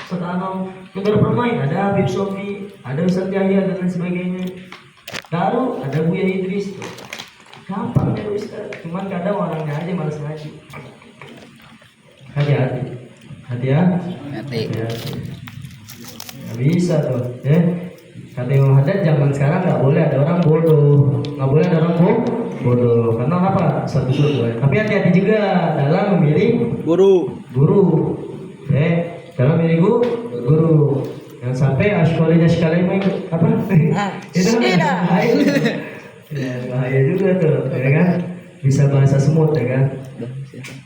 sekarang negara bermain, ada Habib Sofi, ada Ustaz Yahya dan lain sebagainya. Lalu ada Buya Idris tuh. Gampang ya Ustaz, cuman kadang orangnya aja malas ngaji. Hati-hati. Hati-hati. Nggak bisa tuh, ya. Kata Imam Haddad, zaman sekarang nggak boleh ada orang bodoh, nggak boleh ada orang bodoh. Karena apa? Satu suatu. Tapi hati-hati juga dalam memilih guru. Dalam memilih guru. Yang sampai askolanya sekali main apa? Itu bahaya juga tuh, ya kan? Bisa bahasa semut, ya kan?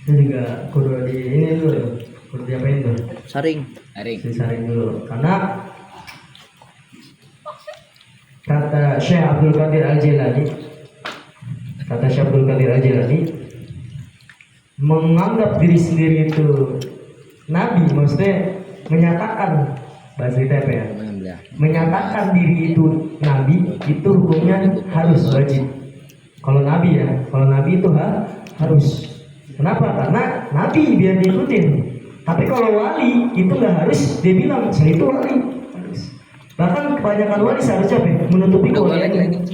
Itu juga kudu di ini dulu, kudu diapain tuh? Saring Dulu, karena kata Syekh Abdul Qadir Al-Jilani, menganggap diri sendiri itu nabi, maksudnya menyatakan bahasa kita apa ya? Menyatakan diri itu nabi, itu hukumnya harus wajib. Kalau nabi itu harus. Kenapa? Karena nabi biar diikutin. Tapi kalau wali itu nggak harus dia bilang saya itu wali. Harus. Bahkan kebanyakan wali seharusnya menutupi kewaliannya.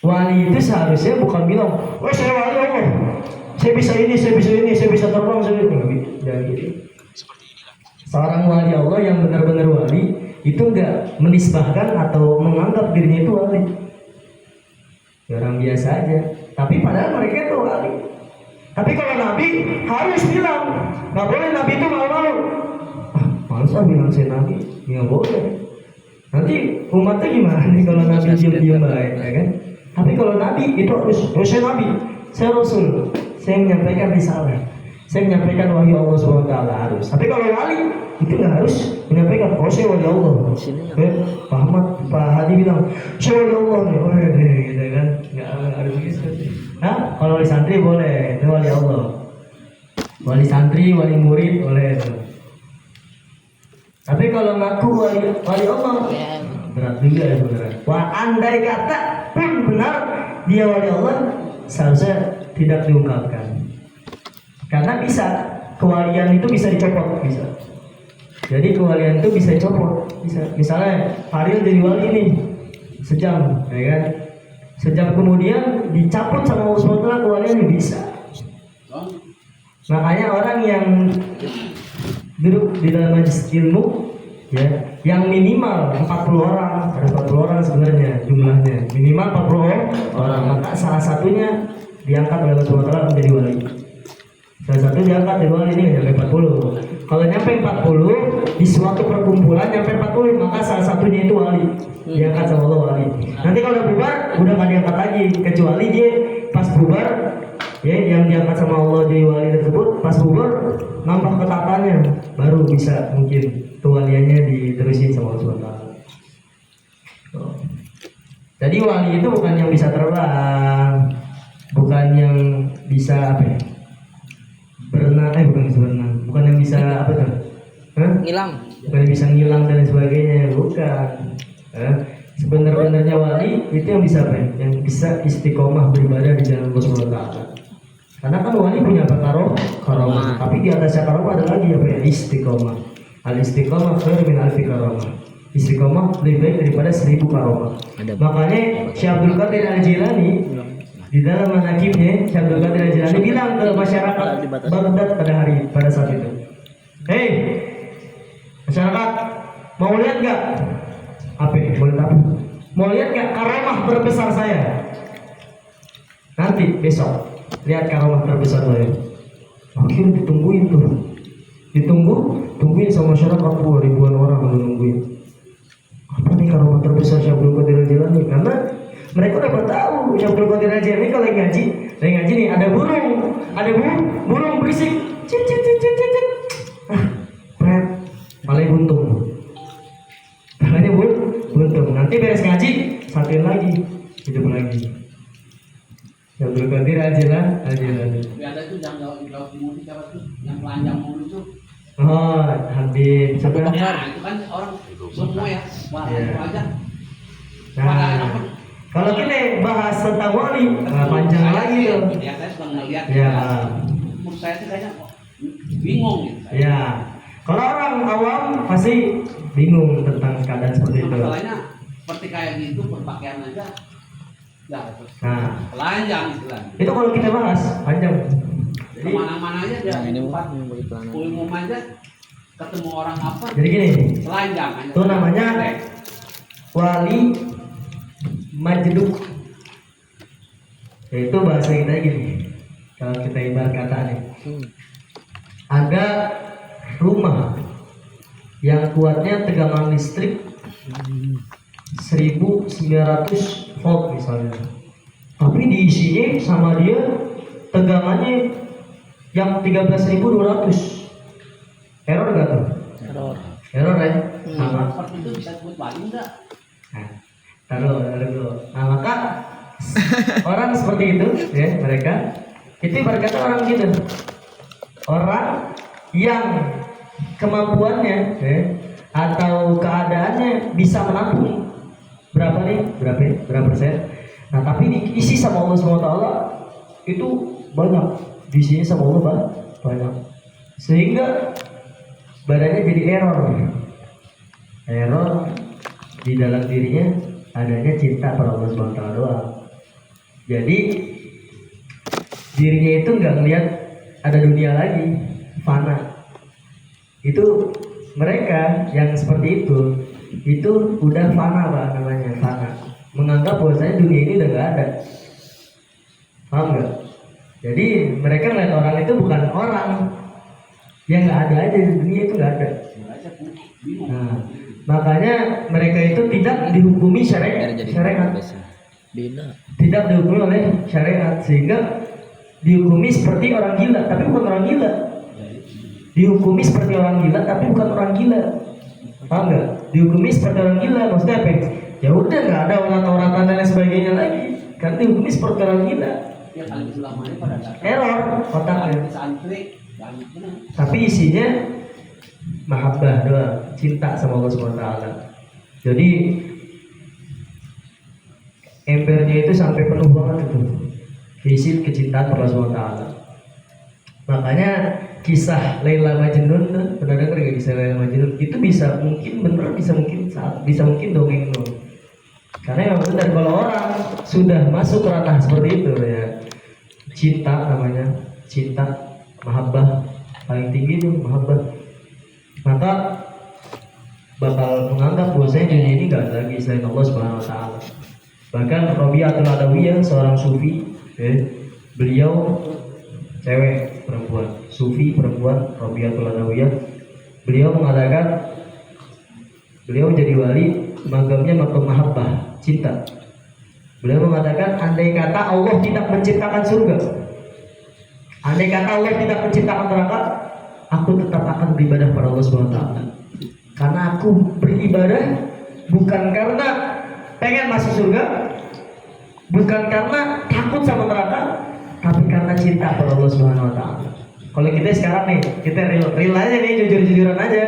Wali itu seharusnya bukan bilang, oh saya wali Allah, saya bisa ini, saya bisa terbang, jangan gitu. Seorang wali Allah yang benar-benar wali itu nggak menisbahkan atau menganggap dirinya itu wali. Ya, orang biasa aja. Tapi padahal mereka itu wali. Tapi kalau nabi harus bilang, nggak boleh nabi itu malu-malu. Masa bilang saya nabi? Nggak boleh. Nanti umatnya gimana nih kalau nabi diam-diam baik, ya kan? Tapi kalau nabi itu harus, saya nabi, saya rasul, saya menyampaikan risalah, saya menyampaikan wahyu Allah SWT harus. Tapi kalau wali itu nggak harus menyampaikan, oh saya wali Allah. Pak Hadi bilang, saya wali Allah nih, gitu kan? Nggak harus gitu. Nah, kalau wali santri boleh, itu wali Allah. Wali santri, wali murid boleh itu. Tapi kalau ngaku wali Allah, berat juga ya sebenarnya. Wah, andai kata pun benar dia wali Allah, seharusnya tidak diungkapkan. Karena bisa, kewalian itu bisa dicopot, bisa. Jadi kewalian itu bisa dicopot, bisa. Misalnya Faril jadi wali nih, sejam, ya kan? Sejam kemudian dicabut sama Allah SWT kewaliannya, bisa. Makanya orang yang duduk di dalam majelis ilmu, ya, yang minimal 40 orang, ada 40 orang sebenarnya jumlahnya, minimal 40 orang, maka salah satunya diangkat oleh Allah SWT menjadi wali. Salah satu diangkat dari wali ini nyampe 40. Kalau nyampe 40 di suatu perkumpulan nyampe 40, maka salah satunya itu wali, diangkat sama Allah wali. Nanti kalau udah bubar udah gak diangkat lagi, kecuali dia pas bubar, ya, yang diangkat sama Allah jadi wali tersebut pas bubar nambah ketatannya, baru bisa mungkin kewaliannya diterusin sama Allah SWT. Jadi wali itu bukan yang bisa terbang, bukan yang bisa apa ya? Bukan yang bisa apa tuh? Ngilang. Bukan yang bisa ngilang dan sebagainya, bukan. Sebenarnya wali itu yang bisa apa ya? Yang bisa istiqomah beribadah di jalan Allah SWT. Karena kan wali punya apa? Karomah. Tapi di atasnya karomah ada lagi apa ya? Istiqomah. Al istiqomah khairu min alfi karomah. Istiqomah lebih baik daripada 1000 karomah. Makanya Syekh Abdul Qadir Al-Jilani di dalam manaqibnya, Syekh Abdul Qadir Al-Jilani bilang ke masyarakat Baghdad pada saat itu, hei masyarakat, mau lihat gak? Apa? Boleh tahu? Mau lihat gak karomah terbesar saya? Nanti besok lihat karomah terbesar saya. Akhirnya ditungguin sama masyarakat, ribuan orang menungguin. Apa nih karomah terbesar Syekh Abdul Qadir Al-Jilani? Karena mereka udah tahu Syekh Abdul Qadir Al-Jilani kalau lagi ngaji nih ada burung berisik, cit. Paling buntung. Nanti beres ngaji, satuin lagi, hidup lagi. Syekh Abdul Qadir Al-Jilani. Ada tuh yang laut timur siapa tuh? Yang telanjang mulu tuh. Oh, Habib. Ya, itu kan orang semua ya. Wah, itu aja. Nah, kalau kita bahas tentang wali, panjang lagi tuh. Ya, saya sudah ngeliat. Ya. Menurut saya tuh kayaknya bingung gitu. Ya. Kalau orang awam pasti bingung tentang keadaan seperti itu. Masalahnya seperti kayak gitu berpakaian aja. Ya, itu. Nah, Telanjang istilahnya. itu kalau kita bahas panjang. Jadi, Kemana-mana aja dia Yang di ini tempat bagi pelana. umum aja ketemu orang apa jadi gini, telanjang aja. itu namanya wali majdub. Yaitu bahasa kita gini. Kalau kita ibarat kata nih, ada rumah yang kuatnya tegangan listrik 1900 volt misalnya, tapi diisinya sama dia tegangannya yang 13.200. Error gak tuh? Error. Error ya? Sama. Seperti itu bisa disebut wali enggak? Nah, taruh dulu. Nah, maka orang seperti itu ya, mereka itu berkata orang gitu, orang yang kemampuannya ya, atau keadaannya bisa menampung berapa persen. Nah, tapi diisi sama Allah SWT itu banyak, diisinya sama Allah banyak, sehingga badannya jadi error di dalam dirinya adanya cinta pada Allah SWT doang. Jadi dirinya itu nggak ngelihat ada dunia lagi, fana. Itu mereka yang seperti itu udah fana, Pak, namanya fana. Menganggap bahwasanya dunia ini udah nggak ada. Paham nggak? Jadi mereka ngeliat orang itu bukan orang, yang nggak ada aja di dunia itu nggak ada. Nah, makanya mereka itu tidak dihukumi syariat, tidak dihukumi oleh syariat, sehingga dihukumi seperti orang gila, tapi bukan orang gila. Dihukumi seperti orang gila, tapi bukan orang gila. Paham nggak? Dihukumi seperti orang gila, maksudnya apa? Ya udah nggak ada orang-orang dan lain sebagainya lagi, kan dihukumi seperti orang gila. Ya kali selamanya pada datang. Error otaknya. Santri banyak benar. Tapi isinya mahabbah doang, cinta sama Allah SWT. Jadi embernya itu sampai penuh banget itu, isi kecintaan Allah SWT. Makanya kisah Laila Majnun, pernah dengar gak kisah Laila Majnun? Itu bisa mungkin bener, bisa mungkin dongeng loh. Karena yang benar kalau orang sudah masuk ranah seperti itu ya, cinta namanya, cinta, mahabbah, paling tinggi itu mahabbah, maka bakal menganggap bahwasanya dunia ini gak ada lagi selain Allah Subhanahu Wa Taala. Bahkan Rabi'atul Adawiyah, seorang sufi, beliau cewek perempuan, sufi perempuan, Rabi'atul Adawiyah, beliau mengatakan beliau menjadi wali, magamnya makam mahabbah, cinta. Beliau mengatakan, andai kata Allah tidak menciptakan surga, andai kata Allah tidak menciptakan neraka, aku tetap akan beribadah pada Allah SWT. Karena aku beribadah bukan karena pengen masuk surga, bukan karena takut sama neraka, tapi karena cinta pada Allah SWT. Kalau kita sekarang nih, kita real aja nih, jujur-jujuran aja.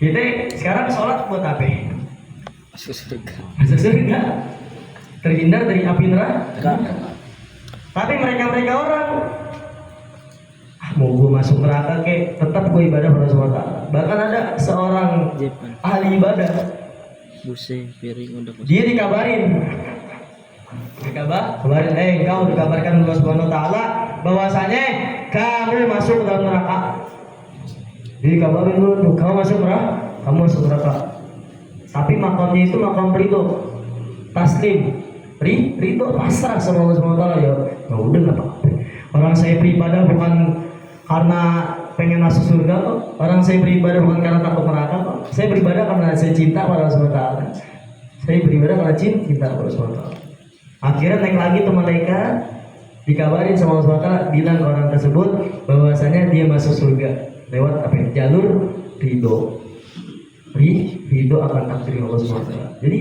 Kita sekarang sholat buat apa? Masuk surga. Masuk surga, terhindar dari api neraka. Tapi mereka orang, mau gue masuk neraka kek, tetap gue ibadah pada SWT. Bahkan ada seorang ahli ibadah, dia dikabarin, engkau dikabarkan Allah Subhanahu Wa Taala bahwasanya kamu masuk ke dalam neraka. Jadi kabarin dulu, kamu masuk neraka. Tapi makamnya itu makam ridho, taslim, ridho, pasrah sama Allah Subhanahu Wa Taala. Ya udah nggak apa-apa. Orang saya beribadah bukan karena pengen masuk surga kok. Orang saya beribadah bukan karena takut neraka kok. Saya beribadah karena saya cinta pada Allah Subhanahu Wa Taala. Saya beribadah karena cinta pada Allah Subhanahu Wa Taala. Akhirnya naik lagi tuh malaikat, dikabarin sama Allah Subhanahu Wa Taala, bilang ke orang tersebut bahwasanya dia masuk surga lewat apa? Jalur ridho. Ridho akan takdir Allah Subhanahu Wa Taala. Jadi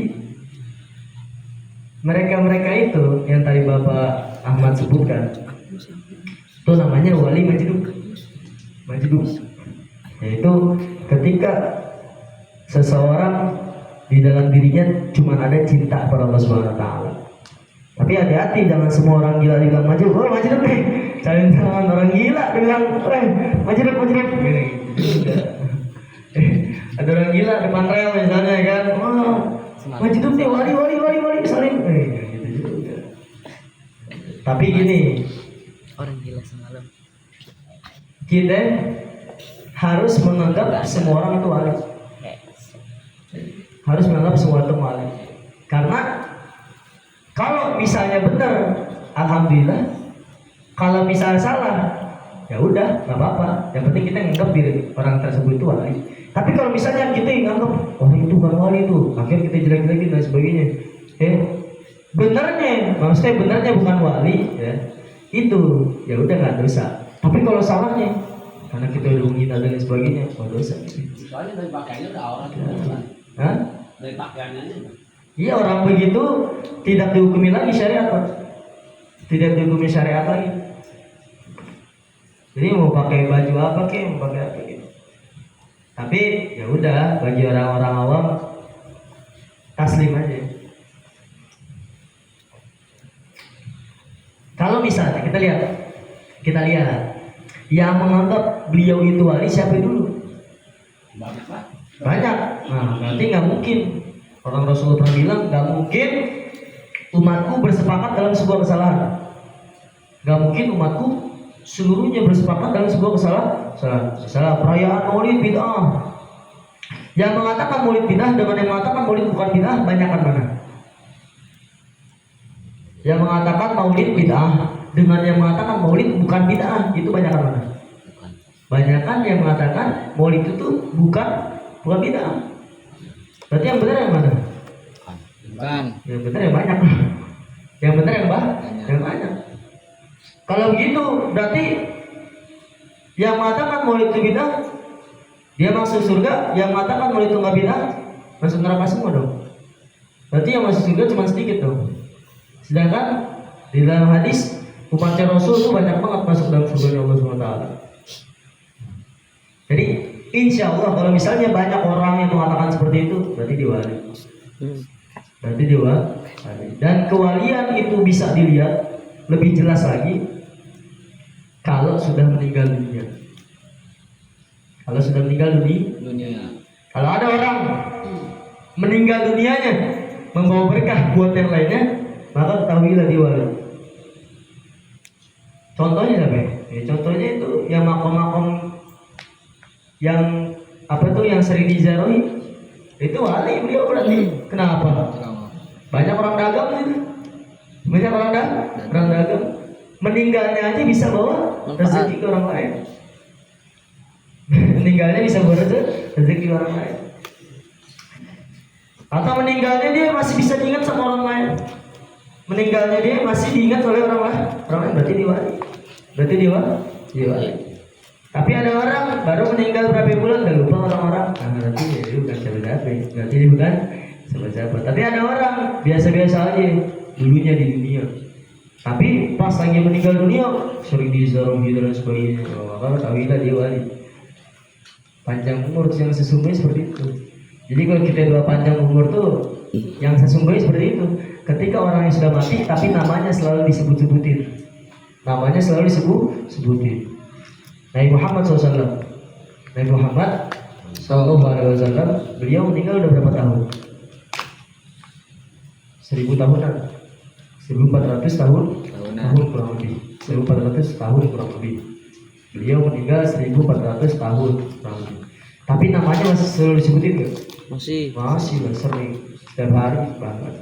mereka itu yang tadi Bapak Ahmad sebutkan, itu namanya wali majdub. Yaitu ketika seseorang di dalam dirinya cuma ada cinta pada Allah Subhanahu Wa Taala. Tapi hati-hati, jangan semua orang gila dibilang majdub. Oh majdub nih, cari tangan orang gila bilang majdub. Ada orang gila depan rel misalnya kan, wah, maju tuh nih wali saling, gitu juga. Tapi gini, Orang gila semalam. kita harus menganggap semua orang itu wali. Harus menganggap semua itu wali. Karena kalau misalnya benar, alhamdulillah. Kalau misalnya salah, ya udah, nggak apa-apa. Yang penting kita nganggap diri orang tersebut itu wali. Tapi kalau misalnya kita nganggap orang itu bukan wali itu, akhirnya kita jelek-jelekin dan sebagainya. Benarnya, maksudnya benarnya bukan wali, ya itu, ya udah nggak dosa. Tapi kalau salahnya, karena kita udah menghina dan sebagainya, dosa. Soalnya dari pakaiannya udah orang itu. Hah? Dari pakaiannya aja. Iya, orang begitu tidak dihukumi lagi syariat, Pak. Tidak dihukumi syariat lagi. Jadi mau pakai baju apa kek, mau pakai apa gitu. Tapi ya udah, bagi orang-orang awam taslim aja. Kalau misalnya kita lihat yang menganggap beliau itu wali siapa dulu? Banyak lah. Banyak. Nah, nanti nggak mungkin. Orang Rasulullah pernah bilang nggak mungkin umatku bersepakat dalam sebuah kesalahan. Nggak mungkin umatku seluruhnya bersepakat dalam sebuah kesalahan. Perayaan Maulid bid'ah. Yang mengatakan Maulid bid'ah dengan yang mengatakan Maulid bukan bid'ah, banyakan mana? Yang mengatakan Maulid bid'ah dengan yang mengatakan Maulid bukan bid'ah, itu banyakan mana? Banyakan yang mengatakan Maulid itu bukan bid'ah. Berarti yang benar yang mana? Bukan. Yang benar yang banyak. Yang benar yang banyak. Kalau begitu berarti yang mengatakan Maulid itu bid'ah dia masuk surga, yang mengatakan Maulid itu nggak bid'ah masuk neraka semua dong. Berarti yang masuk surga cuma sedikit dong. Sedangkan di dalam hadis umatnya Rasul itu banyak banget masuk dalam surga Allah SWT. Jadi insya Allah kalau misalnya banyak orang yang mengatakan seperti itu, berarti dia wali. Berarti dia wali. Dan kewalian itu bisa dilihat lebih jelas lagi kalau sudah meninggal dunia. Kalau sudah meninggal dunia. Kalau ada orang meninggal dunianya membawa berkah buat yang lainnya, maka ketahuilah dia wali. Contohnya apa? Contohnya itu yang makom-makom yang apa tuh yang sering diziarahi itu wali beliau berarti. Kenapa? Banyak orang dagang gitu. Banyak orang dagang. Meninggalnya aja bisa bawa rezeki ke orang lain. Meninggalnya bisa bawa rezeki ke orang lain. Atau meninggalnya dia masih bisa diingat sama orang lain. Meninggalnya dia masih diingat oleh orang lain. Berarti dia wali. Dia wali. Tapi ada orang baru meninggal berapa bulan udah lupa orang-orang. Nah, berarti dia bukan sahabat. Berarti dia bukan sahabat. Tapi ada orang biasa-biasa aja dulunya di dunia. Tapi pas lagi meninggal dunia sering dizarohi dan sebagainya. Maka tahuilah dia wali. Panjang umur yang sesungguhnya seperti itu. Jadi kalau kita doa panjang umur tuh yang sesungguhnya seperti itu. Ketika orang yang sudah mati tapi namanya selalu disebut-sebutin. Namanya selalu disebut-sebutin. Nabi Muhammad SAW. Nabi Muhammad SAW beliau meninggal udah berapa tahun? 1000 tahunan. 1400 tahun kurang lebih. 1400 tahun kurang lebih. Beliau meninggal 1400 tahun kurang lebih. Tapi namanya masih selalu disebutin gak? Masih lah, sering. Setiap hari banget.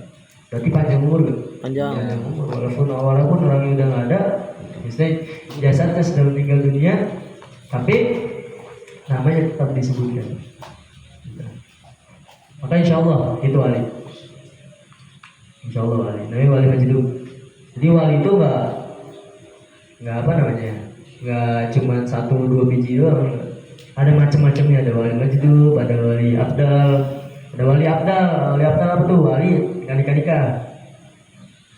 Berarti panjang umur gak? Panjang umur. Walaupun orang yang udah gak ada, misalnya jasadnya sudah meninggal dunia, tapi namanya tetap disebutkan. Maka insya Allah itu wali. Insya Allah wali. Namanya wali majidub. Jadi wali itu nggak apa namanya, nggak cuma 1-2 biji doang. Ada macam-macamnya. Ada wali majidub, ada wali abdal, Wali abdal apa tuh? Wali nikah.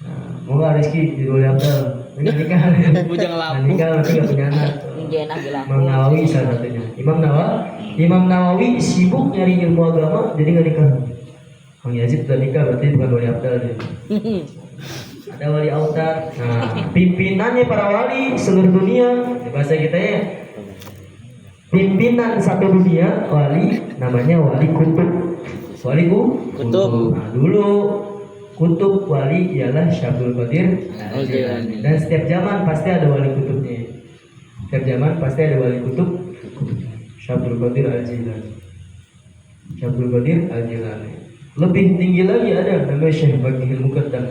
Nah, mau nggak Rizky jadi wali abdal? Nikah. Bujang lampu. Nikah tapi nggak punya anak. Imam Nawawi salah satunya. Imam Nawawi sibuk nyari ilmu agama jadi nggak nikah. Kang Yazid udah nikah berarti bukan wali abdal dia. Ada wali autad. Nah, pimpinannya para wali seluruh dunia. Di bahasa kita ya, Pimpinan satu dunia wali namanya wali kutub. Wali Kutub. Nah, dulu kutub wali ialah Syabdul Qadir Al-Jilani. Dan setiap zaman pasti ada wali kutubnya. Setiap zaman pasti ada wali kutub Syabdul Qadir Al-Jilani. Syabdul Qadir Al-Jilani. Lebih tinggi lagi ada namanya Syekh Baqiyul Muqaddam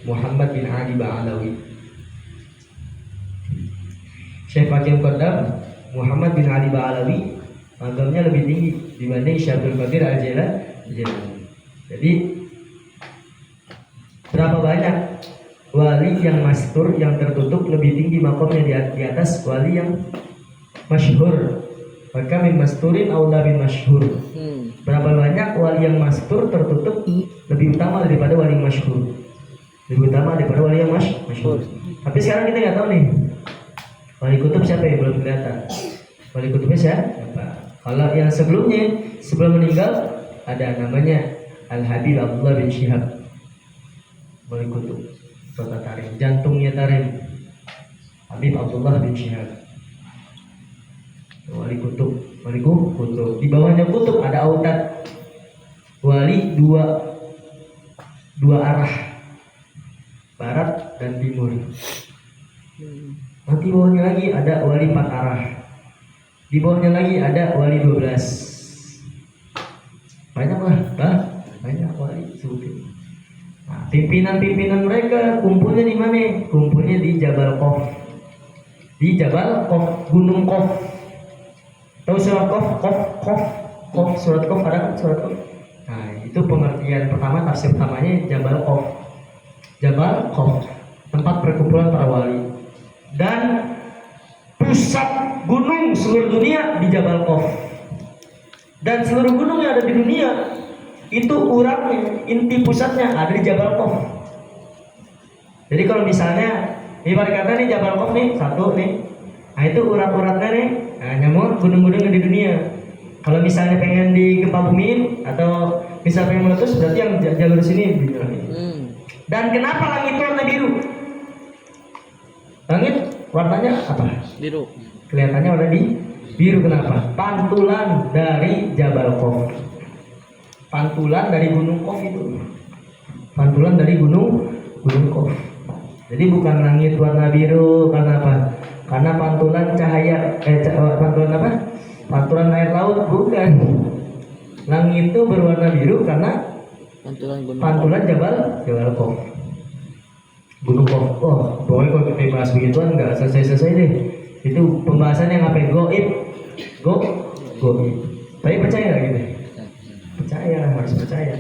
Muhammad bin Ali Ba'alawi. Syekh Baqiyul Muqaddam Muhammad bin Ali Ba'alawi makamnya lebih tinggi dibanding Syabdul Qadir Al-Jilani. Jadi berapa banyak wali yang mastur yang tertutup lebih tinggi makamnya di atas wali yang masyhur. Maka min masturin aula bin masyhur. Berapa banyak wali yang mastur tertutup lebih utama daripada wali yang masyhur. Lebih utama daripada wali yang masyhur. Tapi sekarang kita nggak tahu nih wali kutub siapa yang belum kelihatan. Wali kutubnya siapa? Kalau yang sebelumnya sebelum meninggal ada namanya Al-Habib Abdullah bin Syihab. Wali kutub kota Tarim, jantungnya Tarim. Habib Abdullah bin Syihab. Wali kutub, wali kutub. Di bawahnya kutub ada autad. Wali dua arah, barat dan timur. Nanti bawahnya lagi ada wali 4 arah. Di bawahnya lagi ada wali 12. Banyak lah, banyak wali sebutin. Nah, pimpinan-pimpinan mereka kumpulnya di mana? Kumpulnya di Jabal Qaf. Di Jabal Qaf, Gunung Qaf. Tahu surat Qaf, surat Qaf ada kan surat Qaf? Nah, itu pengertian pertama, tafsir pertamanya Jabal Qaf. Jabal Qaf, tempat perkumpulan para wali. Dan pusat gunung seluruh dunia di Jabal Qaf. Dan seluruh gunung yang ada di dunia itu uratnya, inti pusatnya ada di Jabal Qaf. Jadi kalau misalnya ibarat kata nih Jabal Qaf nih satu nih, nah itu urat-uratnya nih, nah, nyamuk gunung-gunung yang di dunia. Kalau misalnya pengen digempa bumi atau misalnya pengen meletus, berarti yang jalur sini bilang. Dan kenapa langit warna biru? Langit warnanya apa? Biru. Kelihatannya warna biru kenapa? Pantulan dari Jabal Qaf. Pantulan dari Gunung Qaf itu. Pantulan dari Gunung Qaf. Jadi bukan langit warna biru karena apa? Karena pantulan cahaya pantulan apa? Pantulan air laut, bukan. Langit itu berwarna biru karena pantulan Jabal Qaf. Gunung Qaf. Oh, pokoknya kalau kita bahas begituan nggak selesai deh. Itu pembahasan yang apa? Goib. Tapi percaya nggak gitu? Percaya, harus percaya.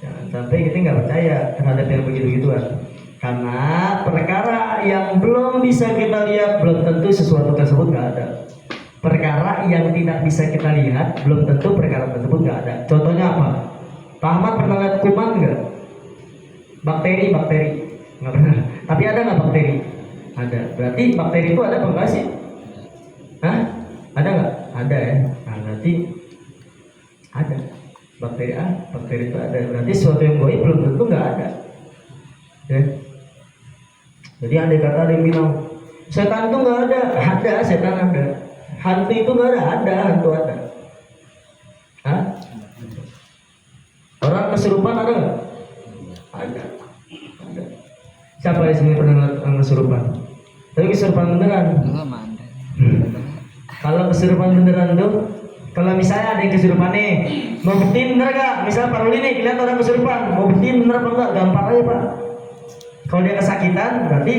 Jangan sampai kita nggak percaya terhadap yang begitu-gituan. Karena perkara yang belum bisa kita lihat belum tentu sesuatu tersebut nggak ada. Perkara yang tidak bisa kita lihat belum tentu perkara tersebut nggak ada. Contohnya apa? Pak Ahmad pernah lihat kuman nggak? Bakteri nggak pernah. Tapi ada nggak bakteri? Ada. Berarti bakteri itu ada apa enggak sih? Hah? Ada nggak? Ada ya. Nah, berarti ada. Bakteri itu ada. Berarti sesuatu yang goib belum tentu nggak ada. Ya. Jadi andai kata ada yang bilang setan itu nggak ada, setan ada. Hantu itu nggak ada, hantu ada. Hah? Orang kesurupan ada nggak? Ada. Siapa di sini pernah ngeliat kesurupan? Tapi kesurupan beneran. Kalau kesurupan beneran tuh, kalau misalnya ada yang kesurupan nih, mau buktiin bener gak? Misalnya Pak Ruli nih, lihat orang kesurupan, mau buktiin bener apa enggak? Gampang aja Pak. Kalau dia kesakitan, berarti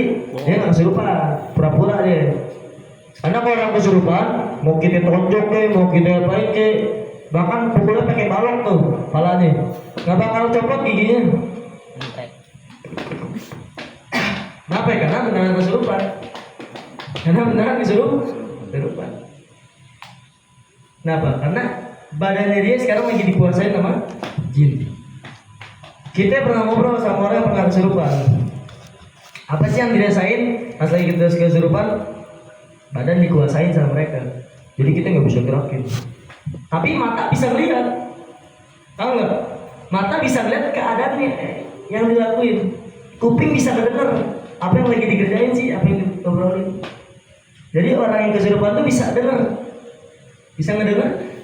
dia nggak kesurupan, pura-pura dia. Karena kalau orang kesurupan, mau kita tonjok deh, mau kita apain deh, bahkan pukulnya pakai balok tuh, palanya, nggak bakal copot giginya. Kenapa ya? Karena beneran kesurupan. Kesurupan. Kenapa? Karena badannya dia sekarang lagi dikuasain sama jin. Kita pernah ngobrol sama orang yang pernah kesurupan. Apa sih yang dirasain pas lagi kita kesurupan? Badan dikuasain sama mereka. Jadi kita nggak bisa gerakin. Tapi mata bisa melihat. Tahu nggak? Mata bisa lihat keadaannya yang dilakuin. Kuping bisa mendengar apa yang lagi dikerjain sih, apa yang diobrolin. Jadi orang yang kesurupan tuh bisa dengar, bisa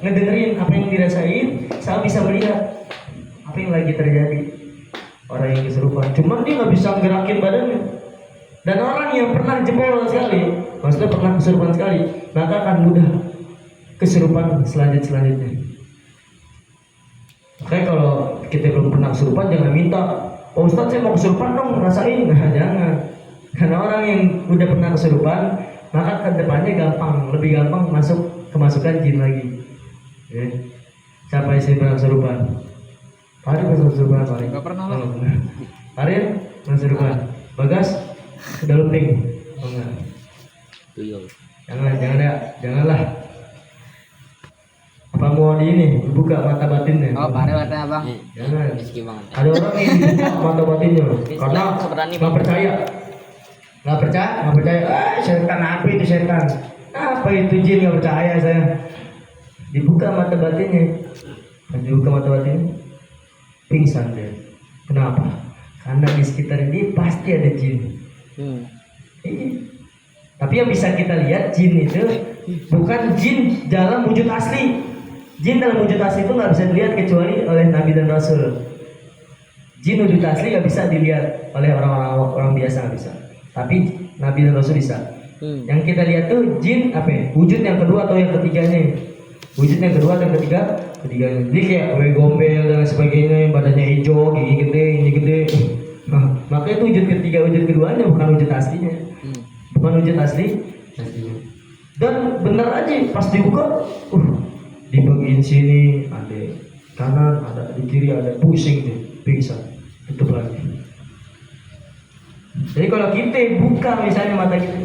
ngedengerin apa yang dirasain, sama bisa melihat apa yang lagi terjadi. Orang yang kesurupan, cuman dia nggak bisa gerakin badannya. Dan orang yang pernah jebol sekali, maksudnya pernah kesurupan sekali, maka akan mudah kesurupan selanjutnya. Makanya kalau kita belum pernah kesurupan, jangan minta, oh Ustadz saya mau kesurupan dong, rasain. Nah, jangan. Karena orang yang udah pernah kesurupan, maka kedepannya lebih gampang kemasukan jin lagi. Ya. Siapa yang pernah kesurupan? Hari pernah kesurupan, Hari? Gak pernah lah. Hari pernah kesurupan. Bagas udah lumping. Oh enggak. Tuyul. Janganlah. Apa mau di ini buka mata batinnya? Oh, Pak Arif Abang. Jangan. Rizky banget. Ada orang yang dibuka mata batinnya karena nggak percaya. Setan apa itu setan? Apa itu jin, nggak percaya saya. Dibuka mata batinnya. Dibuka mata batinnya, pingsan dia. Kenapa? Karena di sekitar ini pasti ada jin. Iya. Tapi yang bisa kita lihat jin itu bukan jin dalam wujud asli. Jin dalam wujud asli itu nggak bisa dilihat kecuali oleh Nabi dan Rasul. Jin wujud asli nggak bisa dilihat oleh orang biasa, nggak bisa. Tapi Nabi dan Rasul bisa. Yang kita lihat tuh jin apa ya? Wujud yang kedua atau yang ketiganya. Wujud yang kedua atau yang ketiganya. Jadi kayak gombel dan sebagainya, badannya hijau, gigi gede, ini gede. Nah, makanya itu wujud ketiga, wujud keduanya bukan wujud aslinya. Bukan wujud aslinya. Dan bener aja pas dibuka, di bagian sini ada kanan, ada di kiri, ada pusing deh, pingsan, tutup lagi. Jadi kalau kita buka misalnya mata kita,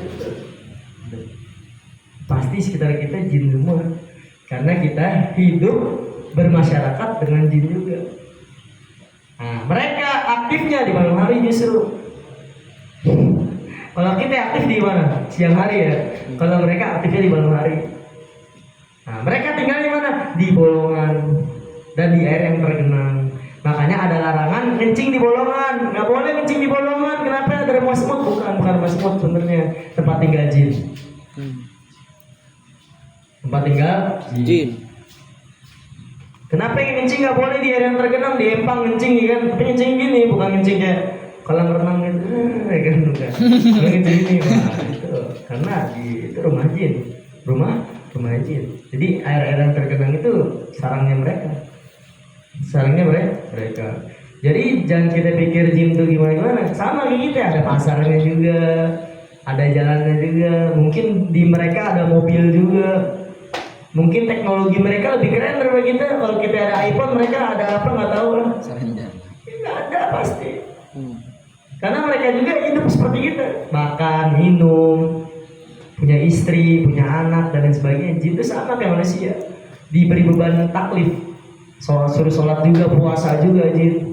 pasti sekitar kita jin semua, karena kita hidup bermasyarakat dengan jin juga. Nah, mereka aktifnya di malam hari justru. Kalau kita aktif di mana? Siang hari ya. Kalau mereka aktifnya di malam hari. Nah, mereka tinggal di mana? Di bolongan dan di air yang tergenang. Makanya ada larangan kencing di bolongan. Nggak boleh kencing di bolongan. Kenapa? Ada rumah semut. Bukan rumah semut sebenarnya. Tempat tinggal jin. Tempat tinggal Jin. Kenapa yang kencing nggak boleh di air yang tergenang? Di empang kencing kan? Tapi kencing gini, bukan kencing kayak kolam renang gitu. Kan bukan. Kalau kencing gini, itu karena itu rumah jin. Rumah jin. Jadi air yang tergenang itu sarangnya mereka. Jadi jangan kita pikir jin itu gimana. Sama kayak kita, ada pasarnya juga, ada jalannya juga. Mungkin di mereka ada mobil juga. Mungkin teknologi mereka lebih keren daripada kita. Kalau kita ada iPhone, mereka ada apa nggak tahu lah. Nggak ada pasti. Karena mereka juga hidup seperti kita, makan, minum, punya istri, punya anak dan lain sebagainya. Jin itu sama kayak manusia, diberi beban taklif. Suruh sholat juga, puasa juga jin.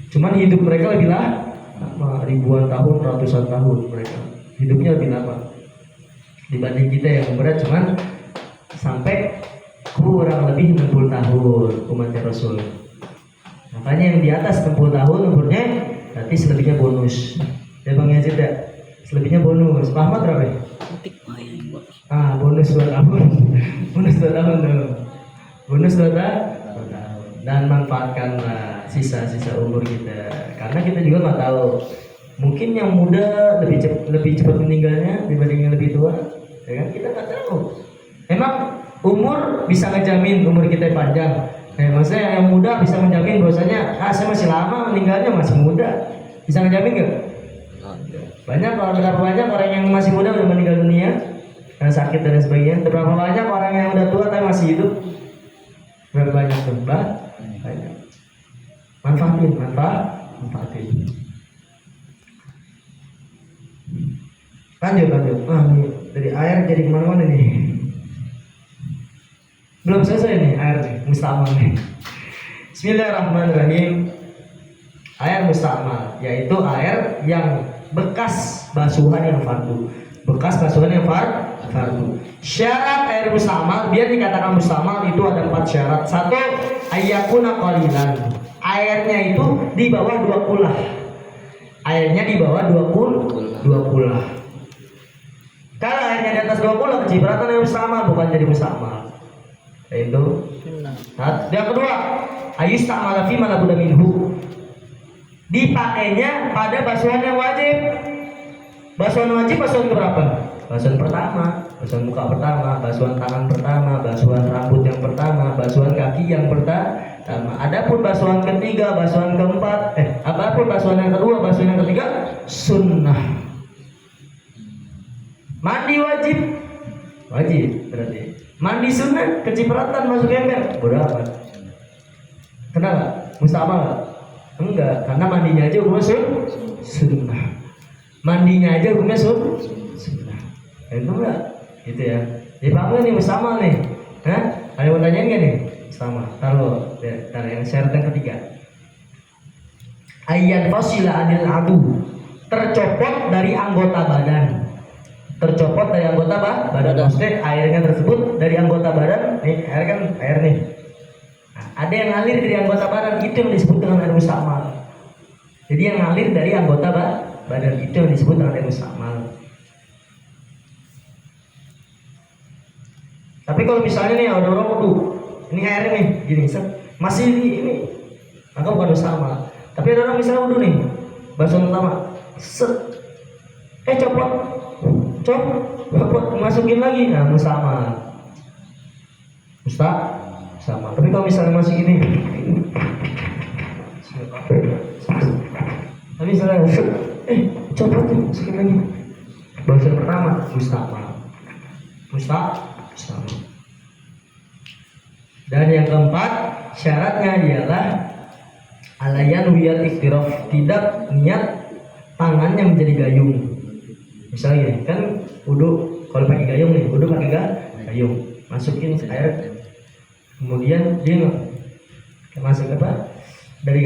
Cuman hidup mereka lebih lama, ribuan tahun, ratusan tahun mereka. Hidupnya lebih lama dibanding kita yang berat cuman sampai kurang lebih 60 tahun umatnya Rasul. Makanya yang di atas 60 tahun umurnya berarti selebihnya bonus. Ya Bang Yazid ya? Selebihnya bonus. Pak Ahmad berapa ya? Bonus 2 tahun. Bonus 2 tahun tuh. Bonus 2 tahun. Dan manfaatkanlah sisa-sisa umur kita. Karena kita juga nggak tahu. Mungkin yang muda lebih cepat meninggalnya dibanding yang lebih tua. Ya kan? Kita nggak tahu. Emang umur bisa ngejamin umur kita panjang. Maksudnya yang muda bisa menjamin bahwasanya saya masih lama meninggalnya, masih muda. Bisa ngejamin nggak? Berapa banyak orang yang masih muda udah meninggal dunia karena sakit dan sebagainya. Berapa banyak orang yang udah tua tapi masih hidup? Berapa banyak tuh? Banyak. Manfaatin. Lanjut. Nih dari air jadi kemana-mana nih. Belum selesai nih air nih, musta'mal nih. Bismillahirrahmanirrahim. Air musta'mal yaitu air yang bekas basuhan yang fardu. Syarat air musta'mal, biar dikatakan musta'mal itu ada 4 syarat. 1, ayyakuna qalilan. Airnya itu di bawah 2 kulah. Kalau airnya di atas 20 kecipratan yang sama, bukan jadi mustamal. Itu. Nah, yang kedua, ayustamala fi ma la budda minhu. Dipakainya pada basuhan yang wajib. Basuhan wajib basuhan keberapa? Basuhan pertama, basuhan muka pertama, basuhan tangan pertama, basuhan rambut yang pertama, basuhan kaki yang pertama. Adapun basuhan ketiga, basuhan keempat, apapun basuhan yang kedua, basuhan yang ketiga sunnah. Mandi wajib, wajib berarti. Mandi sunnah, kecipratan masuk ember, bodoh amat. Kenapa? Mustamal nggak? Enggak, karena mandinya aja hukumnya sunnah. Mandinya aja hukumnya sunnah. Itu enggak, gitu ya. Jadi paham nih mustamal nih? Hah? Ada yang mau tanyain nggak nih? Sama. Taruh yang syarat yang ketiga. Ayat fasila adil adu, tercopot dari anggota badan. Tercopot dari anggota badan. Maksudnya airnya tersebut dari anggota badan. Nih air kan air nih. Nah, ada yang ngalir dari anggota badan, itu yang disebut dengan air mustamal. Jadi yang ngalir dari anggota badan itu yang disebut dengan air mustamal. Tapi kalau misalnya nih ada orang wudu, ini airnya nih gini, masih ini, maka bukan mustamal. Tapi ada orang misalnya wudu nih, basuhan pertama, copot, masukin lagi, nah mustamal. Sama. Tapi kalau misalnya masih gini, tapi misalnya copot tuh, masukin lagi. Basuhan pertama, mustamal. Dan yang keempat, syaratnya ialah alayan wiyal iktiraf, tidak niat tangannya menjadi gayung. Misalnya kan wudu, kalau pakai gayung nih, wudu pakai gayung, masukin air, kemudian dia masuk apa dari gayung.